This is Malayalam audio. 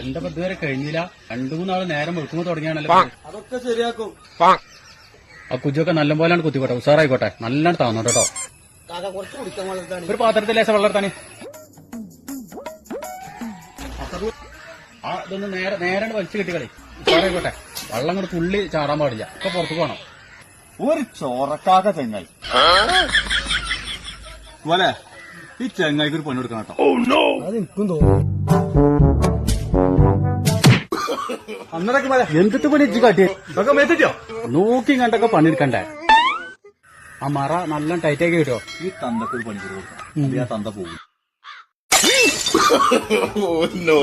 എന്താ ഇതുവരെ കഴിഞ്ഞില്ല? 2-3 നേരം വെളുക്കുമ്പോ തുടങ്ങിയാണല്ലോ. അതൊക്കെ ശരിയാക്കും. ആ കുജൊക്കെ നല്ലപോലെയാണ് കുത്തിക്കോട്ടെ, ഉഷാറായിക്കോട്ടെ. നല്ലോണം താന്നോട്ടോ കേട്ടോ. കുറച്ച് കുടിക്കാൻ വളർത്താണ്. ഒരു പാത്രത്തിൽ ലേശം വെള്ളെടുത്താണ്. ആ ഇതൊന്ന് നേരെ വലിച്ചു കിട്ടിക്കളി, ഉഷാറായിക്കോട്ടെ. വെള്ളം കൂടെ തുള്ളി ചാടാൻ പാടില്ല. ഇപ്പൊ പുറത്തു പോകണം. ഒരു ചോറക്കാക്ക ചെങ്ങായി പോലെ ഈ ചെങ്ങായിക്ക് ഒരു പണി കൊടുക്കണം കേട്ടോ. അത് എനിക്കും തോന്നുന്നു. അന്നേരൊക്കെ പോലെ എന്തിട്ട് പണി ഇജ്ജ് കാട്ടിയേ? ഇതൊക്കെ മേത്തിച്ചോ? നോക്കി കണ്ടൊക്കെ പണിയെടുക്കണ്ടേ? ആ മറ നല്ല ടൈറ്റാക്കി കിട്ടോ. ഈ തന്തക്ക് ഒരു പണി കൊടുക്കണം, ആ തന്ത പോകും. no.